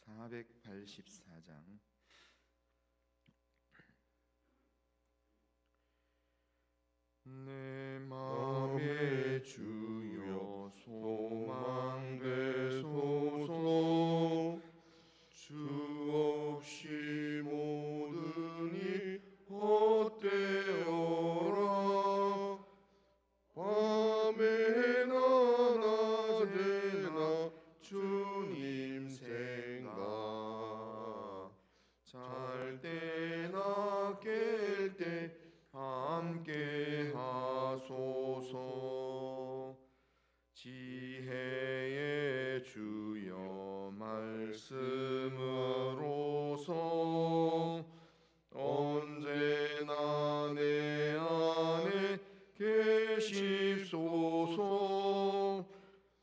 484장. 내 맘의 주여 소망되소서. 주 없이 모든 일 헛되어라. 밤에나 낮에나 주님 생각, 잘 때나 깰 때 함께 하소서. 지혜의 주여 말씀으로서 언제나 내 안에 계십소서.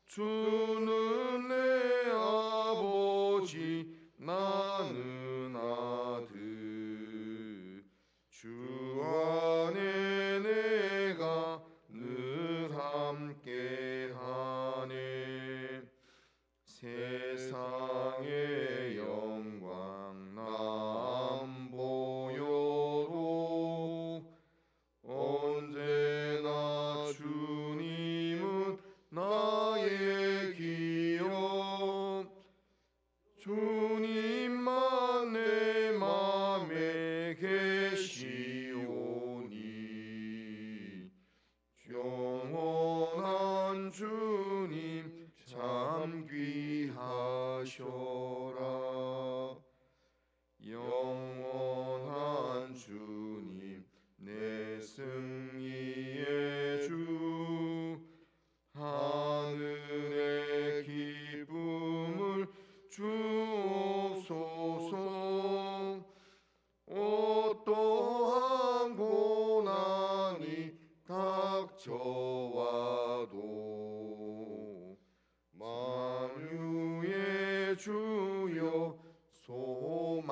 주는 내 아버지 나는 아들, 주 안에 내가 늘 함께하네. 세상의 영광 나 안 보여도 언제나 주님은 나의 기업. 주님만 내 맘에 계시오니 영원한 주님 참 귀하셔라. 영원한 주님 내 승리의 주, 하늘의 기쁨을 주옵소서. 어떠한 고난이 닥쳐와도 만유의 주여 소망되소서.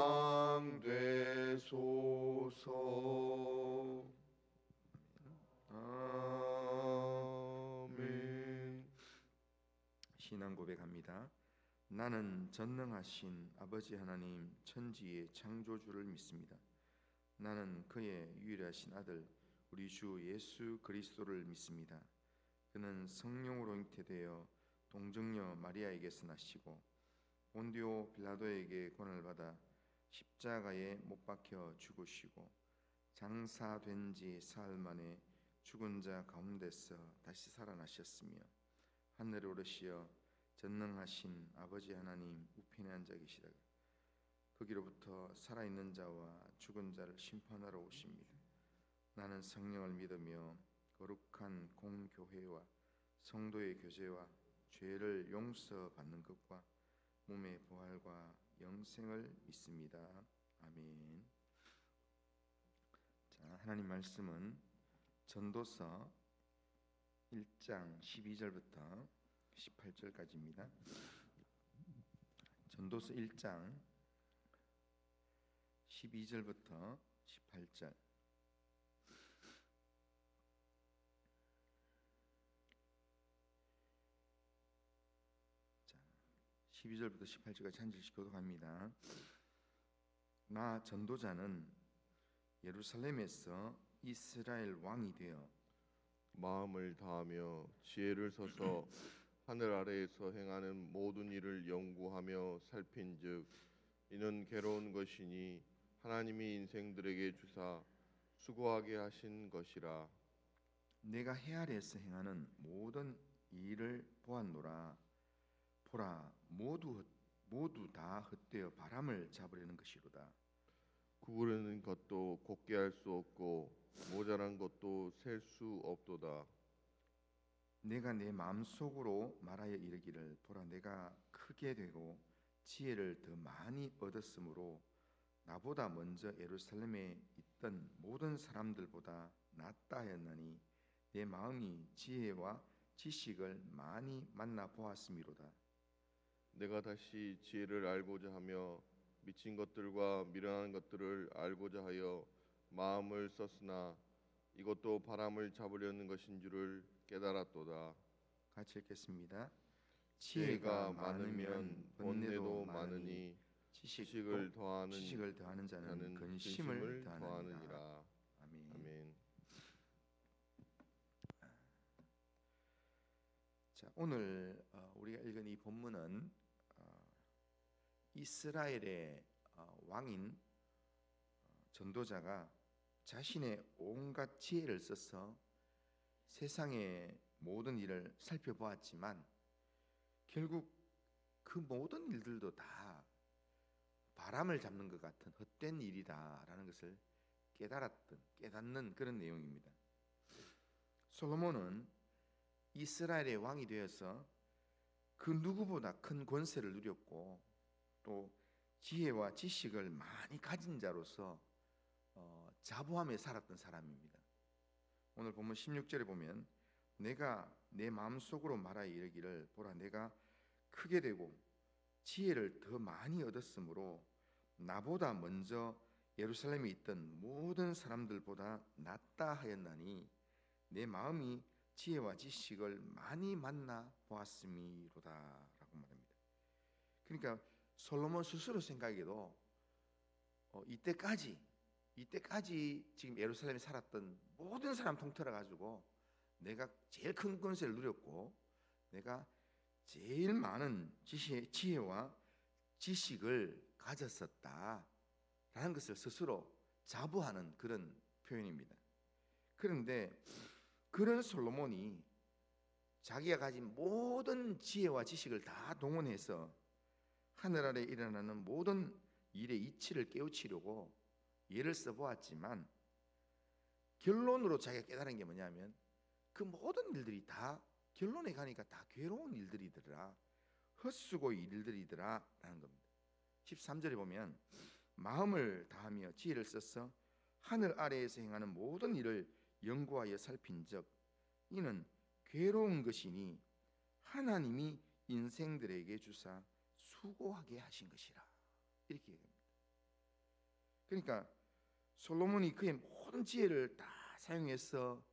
아멘. 신앙 고백합니다. 나는 전능하신 아버지 하나님 천지의 창조주를 믿습니다. 나는 그의 유일하신 아들 우리 주 예수 그리스도를 믿습니다. 그는 성령으로 잉태되어 동정녀 마리아에게서 나시고 본디오 빌라도에게 고난을 받아 십자가에 못 박혀 죽으시고 장사된 지 사흘 만에 죽은 자 가운데서 다시 살아나셨으며 하늘에 오르시어 전능하신 아버지 하나님 우편에 앉아 계시다가 거기로부터 살아있는 자와 죽은 자를 심판하러 오십니다. 나는 성령을 믿으며 거룩한 공교회와 성도의 교제와 죄를 용서받는 것과 몸의 부활과 영생을 믿습니다. 아멘. 자, 하나님 말씀은 전도서 1장 12절부터 18절까지입니다. 전도서 1장 12절부터 18절. 자, 12절부터 18절까지 한 절씩 교독합니다. 나 전도자는 예루살렘에서 이스라엘 왕이 되어 마음을 다하며 지혜를 써서 하늘 아래에서 행하는 모든 일을 연구하며 살핀즉 이는 괴로운 것이니 하나님이 인생들에게 주사 수고하게 하신 것이라. 내가 해 아래에서 행하는 모든 일을 보았노라. 보라, 모두 다 헛되어 바람을 잡으려는 것이로다. 구부르는 것도 곱게 할 수 없고 모자란 것도 셀 수 없도다. 내가 내 마음속으로 말하여 이르기를 보라, 내가 크게 되고 지혜를 더 많이 얻었으므로 나보다 먼저 예루살렘에 있던 모든 사람들보다 낫다 하였나니 내 마음이 지혜와 지식을 많이 만나 보았음이로다. 내가 다시 지혜를 알고자 하며 미친 것들과 미련한 것들을 알고자 하여 마음을 썼으나 이것도 바람을 잡으려는 것인 줄을 깨달았도다. 같이 읽겠습니다. 지혜가 많으면 번뇌도 많으니 지식을 더하는 지식을 더하는 자는 자는 근심을 근심을 더하느니라. 더하느니라. 아멘. 아멘. 자, 오늘 우리가 읽은 이 본문은 이스라엘의 왕인 전도자가 자신의 온갖 지혜를 써서 세상의 모든 일을 살펴보았지만 결국 그 모든 일들도 다 바람을 잡는 것 같은 헛된 일이다라는 것을 깨닫는 그런 내용입니다. 솔로몬은 이스라엘의 왕이 되어서 그 누구보다 큰 권세를 누렸고 또 지혜와 지식을 많이 가진 자로서 자부하며 살았던 사람입니다. 오늘 본문 16절에 보면 내가 내 마음속으로 말하여 이르기를 보라 내가 크게 되고 지혜를 더 많이 얻었으므로 나보다 먼저 예루살렘에 있던 모든 사람들보다 낫다 하였나니 내 마음이 지혜와 지식을 많이 만나 보았음이로다 라고 말합니다. 그러니까 솔로몬 스스로 생각해도 이때까지 지금 예루살렘에 살았던 모든 사람 통틀어 가지고 내가 제일 큰 권세를 누렸고 내가 제일 많은 지혜와 지식을 가졌었다라는 것을 스스로 자부하는 그런 표현입니다. 그런데 그런 솔로몬이 자기가 가진 모든 지혜와 지식을 다 동원해서 하늘 아래 일어나는 모든 일의 이치를 깨우치려고 예를 써보았지만 결론으로 자기가 깨달은 게 뭐냐면 그 모든 일들이 다 결론에 가니까 다 괴로운 일들이더라, 헛수고의 일들이더라 라는 겁니다. 13절에 보면 마음을 다하며 지혜를 써서 하늘 아래에서 행하는 모든 일을 연구하여 살핀적 이는 괴로운 것이니 하나님이 인생들에게 주사 수고하게 하신 것이라 이렇게 얘기합니다. 그러니까 솔로몬이 그의 모든 지혜를 다 사용해서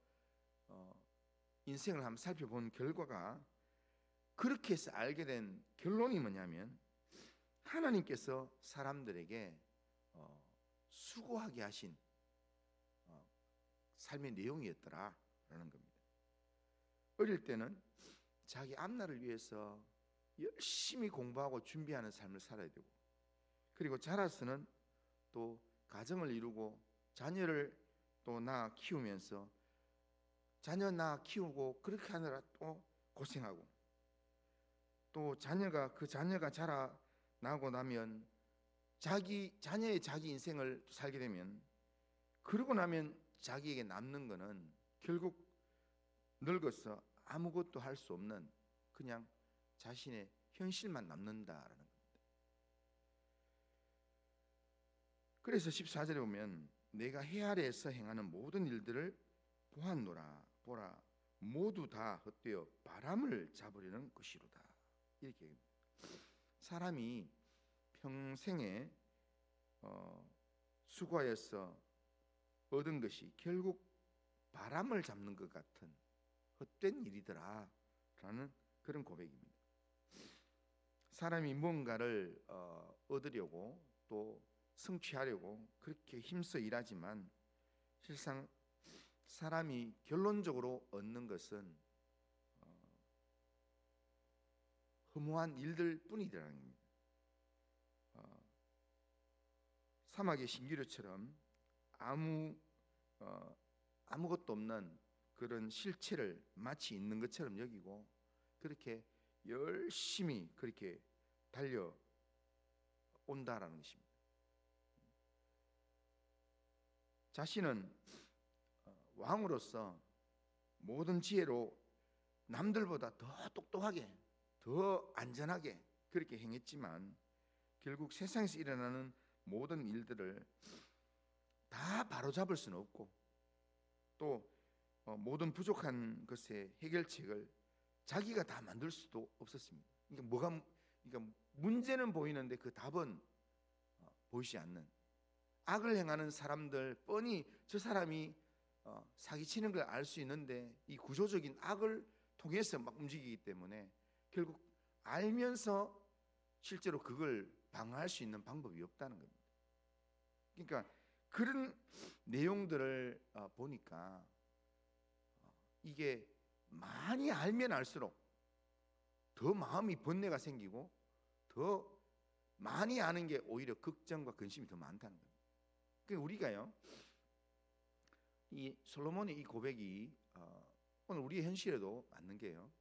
인생을 한번 살펴본 결과가 그렇게 해서 알게 된 결론이 뭐냐면 하나님께서 사람들에게 수고하게 하신 삶의 내용이었더라라는 겁니다. 어릴 때는 자기 앞날을 위해서 열심히 공부하고 준비하는 삶을 살아야 되고 그리고 자라서는 또 가정을 이루고 자녀를 또 낳아 키우면서 자녀 낳아 키우고 그렇게 하느라 또 고생하고 또 자녀가 자라나고 나면 자녀의 자기 인생을 살게 되면 그러고 나면 자기에게 남는 거는 결국 늙어서 아무것도 할 수 없는 그냥 자신의 현실만 남는다라는 겁니다. 그래서 14절에 보면 내가 해 아래에서 행하는 모든 일들을 보았노라 보라 모두 다 헛되어 바람을 잡으려는 것이로다 이렇게 얘기합니다. 사람이 평생에 수고하여서 얻은 것이 결국 바람을 잡는 것 같은 헛된 일이더라 라는 그런 고백입니다. 사람이 뭔가를 얻으려고 또 성취하려고 그렇게 힘써 일하지만 실상 사람이 결론적으로 얻는 것은 허무한 일들 뿐이더라는 겁니다. 사막의 신기루처럼 아무것도 없는 그런 실체를 마치 있는 것처럼 여기고 그렇게 열심히 그렇게 달려온다라는 것입니다. 자신은 왕으로서 모든 지혜로 남들보다 더 똑똑하게 더 안전하게 그렇게 행했지만 결국 세상에서 일어나는 모든 일들을 다 바로잡을 수는 없고 또 모든 부족한 것의 해결책을 자기가 다 만들 수도 없었습니다. 그러니까 문제는 보이는데 그 답은 보이지 않는 악을 행하는 사람들 뻔히 저 사람이 사기치는 걸 알 수 있는데 이 구조적인 악을 통해서 막 움직이기 때문에 결국 알면서 실제로 그걸 방어할 수 있는 방법이 없다는 겁니다. 그러니까 그런 내용들을 보니까 이게 많이 알면 알수록 더 마음이 번뇌가 생기고 더 많이 아는 게 오히려 걱정과 근심이 더 많다는 겁니다. 그러니까 우리가요, 이 솔로몬의 이 고백이 오늘 우리의 현실에도 맞는 게요,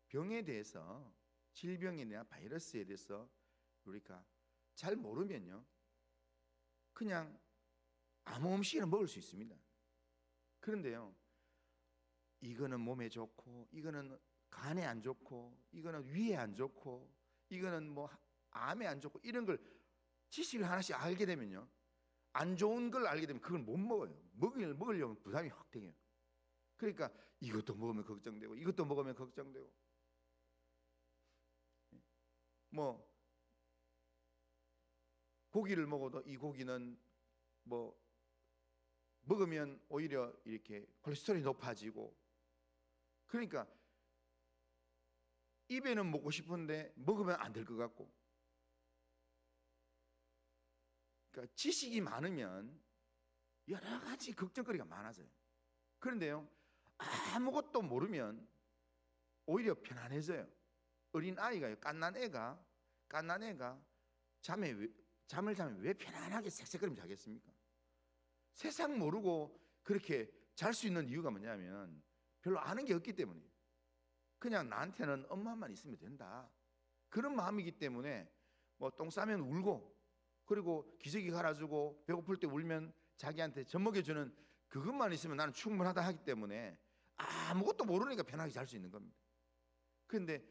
병에 대해서, 질병이나 바이러스에 대해서 우리가 잘 모르면요 그냥 아무 음식이나 먹을 수 있습니다. 그런데요, 이거는 몸에 좋고, 이거는 간에 안 좋고, 이거는 위에 안 좋고, 이거는 뭐 암에 안 좋고, 이런 걸 지식을 하나씩 알게 되면요, 안 좋은 걸 알게 되면 그걸 못 먹어요. 먹으려면 부담이 확 되요. 그러니까 이것도 먹으면 걱정되고, 이것도 먹으면 걱정되고, 뭐 고기를 먹어도 이 고기는 뭐 먹으면 오히려 이렇게 콜레스테롤이 높아지고, 그러니까 입에는 먹고 싶은데 먹으면 안 될 것 같고, 그러니까 지식이 많으면 여러 가지 걱정거리가 많아져요. 그런데요, 아무것도 모르면 오히려 편안해져요. 어린 아이가요, 갓난 애가 잠을 자면 왜 편안하게 색색거리며 자겠습니까? 세상 모르고 그렇게 잘 수 있는 이유가 뭐냐면 별로 아는 게 없기 때문이에요. 그냥 나한테는 엄마만 있으면 된다, 그런 마음이기 때문에 뭐 똥 싸면 울고, 그리고 기저귀 갈아주고, 배고플 때 울면 자기한테 젖 먹여주는 그것만 있으면 나는 충분하다 하기 때문에 아무것도 모르니까 편하게 잘 수 있는 겁니다. 그런데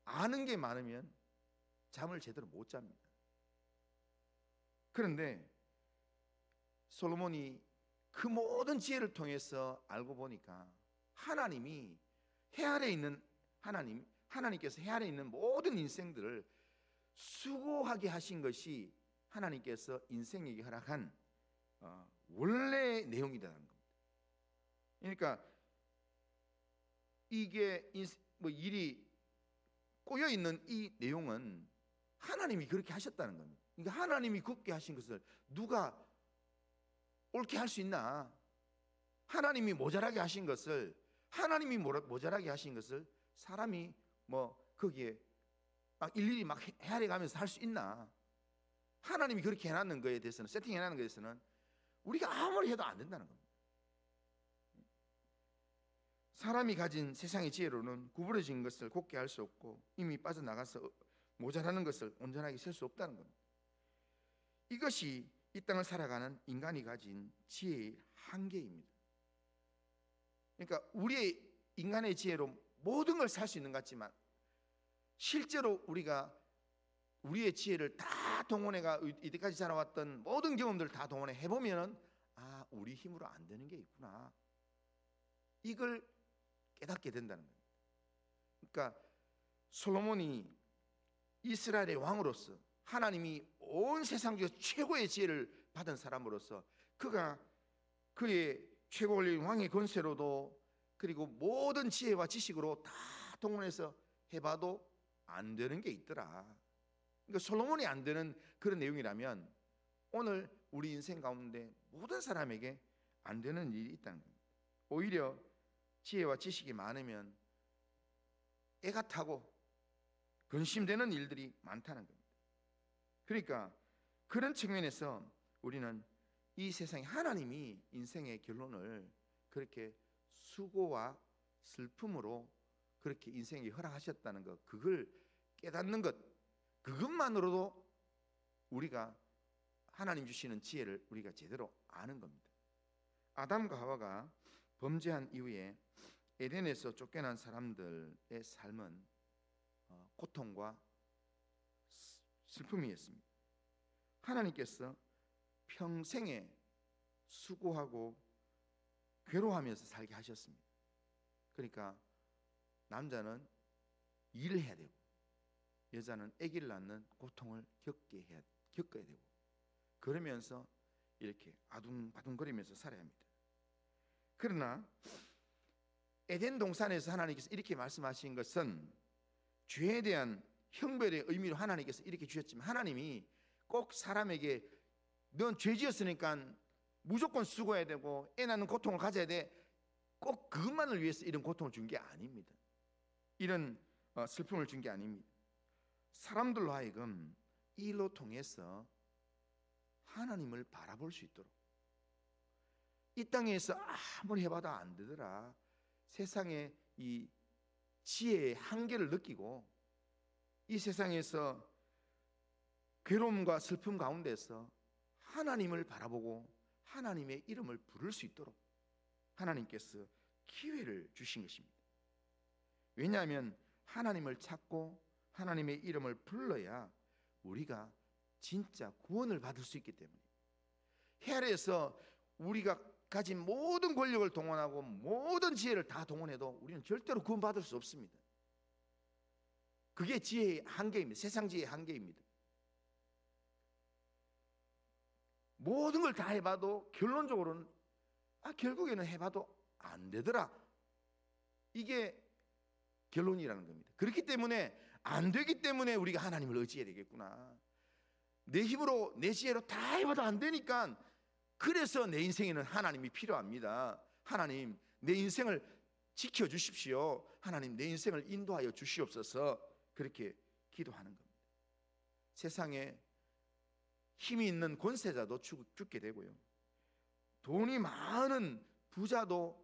아는 게 많으면 잠을 제대로 못 잡니다. 그런데 솔로몬이 그 모든 지혜를 통해서 알고 보니까 하나님이 해 아래 있는 하나님께서 해 아래 있는 모든 인생들을 수고하게 하신 것이 하나님께서 인생에게 허락한 원래의 내용이라는 겁니다. 그러니까 이게 뭐 일이 꼬여 있는 이 내용은 하나님이 그렇게 하셨다는 겁니다. 그러니까 하나님이 굳게 하신 것을 누가 옳게 할 수 있나? 하나님이 모자라게 하신 것을, 사람이 뭐 거기에 막 일일이 막 헤아려 가면서 할 수 있나? 하나님이 그렇게 해놨는 거에 대해서는, 세팅해놨는 거에 대해서는 우리가 아무리 해도 안 된다는 겁니다. 사람이 가진 세상의 지혜로는 구부러진 것을 곱게 할 수 없고, 이미 빠져나가서 모자라는 것을 온전하게 셀 수 없다는 겁니다. 이것이 이 땅을 살아가는 인간이 가진 지혜의 한계입니다. 그러니까 우리의 인간의 지혜로 모든 걸 살 수 있는 것 같지만, 실제로 우리가 우리의 지혜를 다 동원해가 이때까지 살아왔던 모든 경험들을 다 동원해 해보면 우리 힘으로 안 되는 게 있구나, 이걸 깨닫게 된다는 거예요. 그러니까 솔로몬이 이스라엘의 왕으로서, 하나님이 온 세상 중에서 최고의 지혜를 받은 사람으로서, 그가 그의 최고 권력인 왕의 권세로도, 그리고 모든 지혜와 지식으로 다 동원해서 해봐도 안 되는 게 있더라. 그러니까 솔로몬이 안 되는 그런 내용이라면 오늘 우리 인생 가운데 모든 사람에게 안 되는 일이 있다는 겁니다. 오히려 지혜와 지식이 많으면 애가 타고 근심되는 일들이 많다는 겁니다. 그러니까 그런 측면에서 우리는 이 세상에 하나님이 인생의 결론을 그렇게 수고와 슬픔으로 그렇게 인생에 허락하셨다는 것, 그걸 깨닫는 것, 그것만으로도 우리가 하나님 주시는 지혜를 우리가 제대로 아는 겁니다. 아담과 하와가 범죄한 이후에 에덴에서 쫓겨난 사람들의 삶은 고통과 슬픔이었습니다. 하나님께서 평생에 수고하고 괴로워하면서 살게 하셨습니다. 그러니까 남자는 일을 해야 되고, 여자는 아기를 낳는 고통을 겪어야 되고, 그러면서 이렇게 아둥바둥거리면서 살아야 합니다. 그러나 에덴 동산에서 하나님께서 이렇게 말씀하신 것은 죄에 대한 형벌의 의미로 하나님께서 이렇게 주셨지만, 하나님이 꼭 사람에게 넌 죄 지었으니까 무조건 수고해야 되고 애 낳는 고통을 가져야 돼, 꼭 그것만을 위해서 이런 고통을 준 게 아닙니다. 이런 슬픔을 준 게 아닙니다. 사람들로 하여금 이 일로 통해서 하나님을 바라볼 수 있도록, 이 땅에서 아무리 해봐도 안 되더라, 세상의 이 지혜의 한계를 느끼고 이 세상에서 괴로움과 슬픔 가운데서 하나님을 바라보고 하나님의 이름을 부를 수 있도록 하나님께서 기회를 주신 것입니다. 왜냐하면 하나님을 찾고 하나님의 이름을 불러야 우리가 진짜 구원을 받을 수 있기 때문에, 해 아래에서 우리가 가진 모든 권력을 동원하고 모든 지혜를 다 동원해도 우리는 절대로 구원받을 수 없습니다. 그게 지혜의 한계입니다. 세상 지혜의 한계입니다. 모든 걸 다 해봐도 결론적으로는 결국에는 해봐도 안 되더라, 이게 결론이라는 겁니다. 그렇기 때문에 안 되기 때문에 우리가 하나님을 의지해야 되겠구나, 내 힘으로 내 지혜로 다 해봐도 안 되니까, 그래서 내 인생에는 하나님이 필요합니다. 하나님, 내 인생을 지켜주십시오. 하나님, 내 인생을 인도하여 주시옵소서. 그렇게 기도하는 겁니다. 세상에 힘이 있는 권세자도 죽게 되고요, 돈이 많은 부자도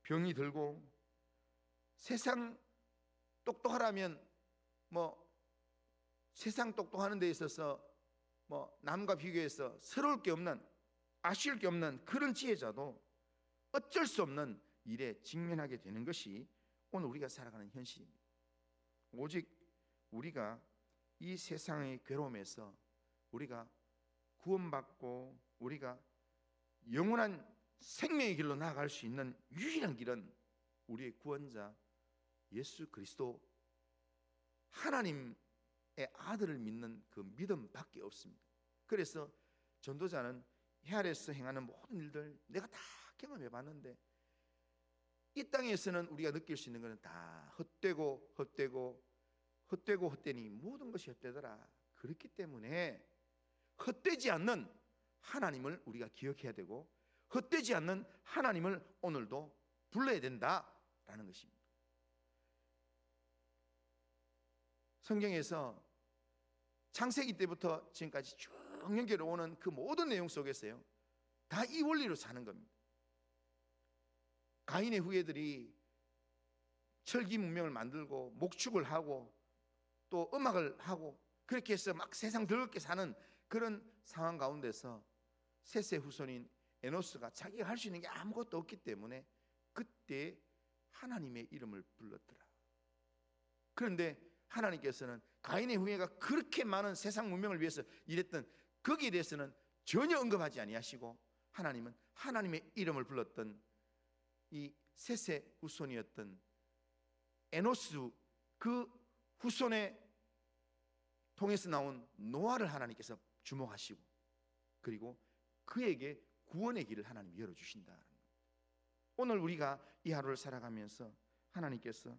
병이 들고, 세상 똑똑하라면 세상 똑똑하는 데 있어서 남과 비교해서 서러울 게 없는, 아쉬울 게 없는 그런 지혜자도 어쩔 수 없는 일에 직면하게 되는 것이 오늘 우리가 살아가는 현실입니다. 오직 우리가 이 세상의 괴로움에서 우리가 구원받고 우리가 영원한 생명의 길로 나아갈 수 있는 유일한 길은 우리의 구원자 예수 그리스도, 하나님의 아들을 믿는 그 믿음밖에 없습니다. 그래서 전도자는 해 아래에서 행하는 모든 일들 내가 다 경험해 봤는데, 이 땅에서는 우리가 느낄 수 있는 것은 다 헛되고 헛되니 모든 것이 헛되더라. 그렇기 때문에 헛되지 않는 하나님을 우리가 기억해야 되고, 헛되지 않는 하나님을 오늘도 불러야 된다라는 것입니다. 성경에서 창세기 때부터 지금까지 쭉 연결해 오는 그 모든 내용 속에서요, 다 이 원리로 사는 겁니다. 가인의 후예들이 철기 문명을 만들고 목축을 하고 또 음악을 하고 그렇게 해서 막 세상 더럽게 사는 그런 상황 가운데서 셋의 후손인 에노스가 자기가 할 수 있는 게 아무것도 없기 때문에 그때 하나님의 이름을 불렀더라. 그런데 하나님께서는 가인의 후예가 그렇게 많은 세상 문명을 위해서 일했던 거기에 대해서는 전혀 언급하지 아니하시고, 하나님은 하나님의 이름을 불렀던 이 셋의 후손이었던 에노스 그 후손의 통해서 나온 노아를 하나님께서 주목하시고, 그리고 그에게 구원의 길을 하나님이 열어주신다. 오늘 우리가 이 하루를 살아가면서 하나님께서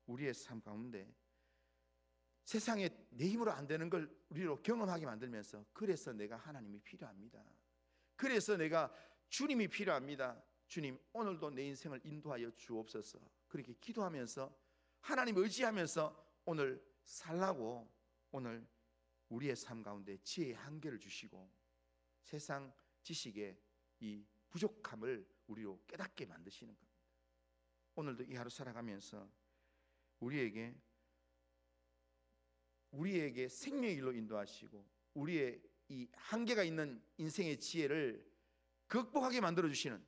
우리의 삶 가운데 세상에 내 힘으로 안 되는 걸 우리로 경험하게 만들면서, 그래서 내가 하나님이 필요합니다, 그래서 내가 주님이 필요합니다, 주님 오늘도 내 인생을 인도하여 주옵소서, 그렇게 기도하면서 하나님 의지하면서 오늘 살라고, 오늘 우리의 삶 가운데 지혜의 한계를 주시고 세상 지식의 이 부족함을 우리로 깨닫게 만드시는 겁니다. 오늘도 이 하루 살아가면서 우리에게 생명의 길로 인도하시고 우리의 이 한계가 있는 인생의 지혜를 극복하게 만들어 주시는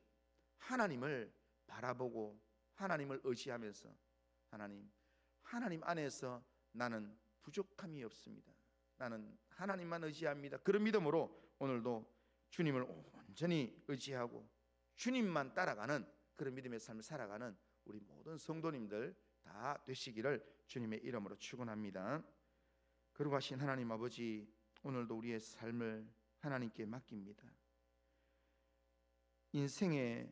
하나님을 바라보고 하나님을 의지하면서, 하나님 안에서 나는 부족함이 없습니다, 나는 하나님만 의지합니다, 그런 믿음으로 오늘도 주님을 온전히 의지하고 주님만 따라가는 그런 믿음의 삶을 살아가는 우리 모든 성도님들 다 되시기를 주님의 이름으로 축원합니다. 거룩하신 하나님 아버지, 오늘도 우리의 삶을 하나님께 맡깁니다. 인생에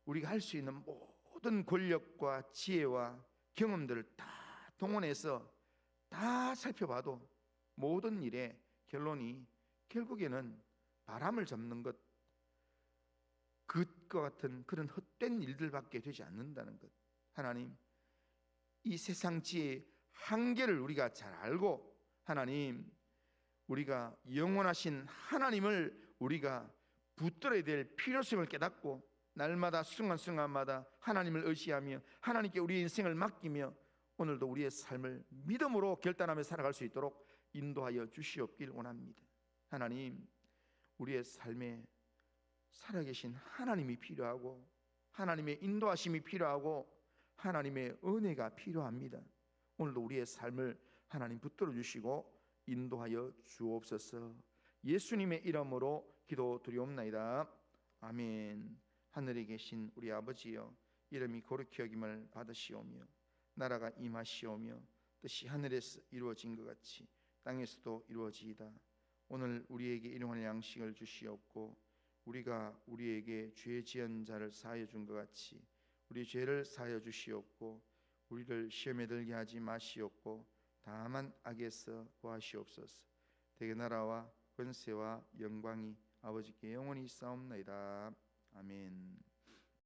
우리가 할 수 있는 모든 권력과 지혜와 경험들을 다 동원해서 다 살펴봐도 모든 일의 결론이 결국에는 바람을 잡는 것, 그것과 같은 그런 헛된 일들밖에 되지 않는다는 것. 하나님, 이 세상 지혜의 한계를 우리가 잘 알고, 하나님, 우리가 영원하신 하나님을 우리가 붙들어야 될 필요성을 깨닫고, 날마다 순간순간마다 하나님을 의지하며 하나님께 우리의 인생을 맡기며 오늘도 우리의 삶을 믿음으로 결단하며 살아갈 수 있도록 인도하여 주시옵길 원합니다. 하나님, 우리의 삶에 살아계신 하나님이 필요하고, 하나님의 인도하심이 필요하고, 하나님의 은혜가 필요합니다. 오늘도 우리의 삶을 하나님 붙들어 주시고 인도하여 주옵소서. 예수님의 이름으로 기도드리옵나이다. 아멘. 하늘에 계신 우리 아버지여, 이름이 거룩히 여김을 받으시오며 나라가 임하시오며 뜻이 하늘에서 이루어진 것 같이 땅에서도 이루어지이다. 오늘 우리에게 일용할 양식을 주시옵고, 우리가 우리에게 죄 지은 자를 사하여 준 것 같이 우리 죄를 사하여 주시옵고, 우리를 시험에 들게 하지 마시옵고 다만 악에서 구하시옵소서. 대개 나라와 권세와 영광이 아버지께 영원히 있사옵나이다. 아멘.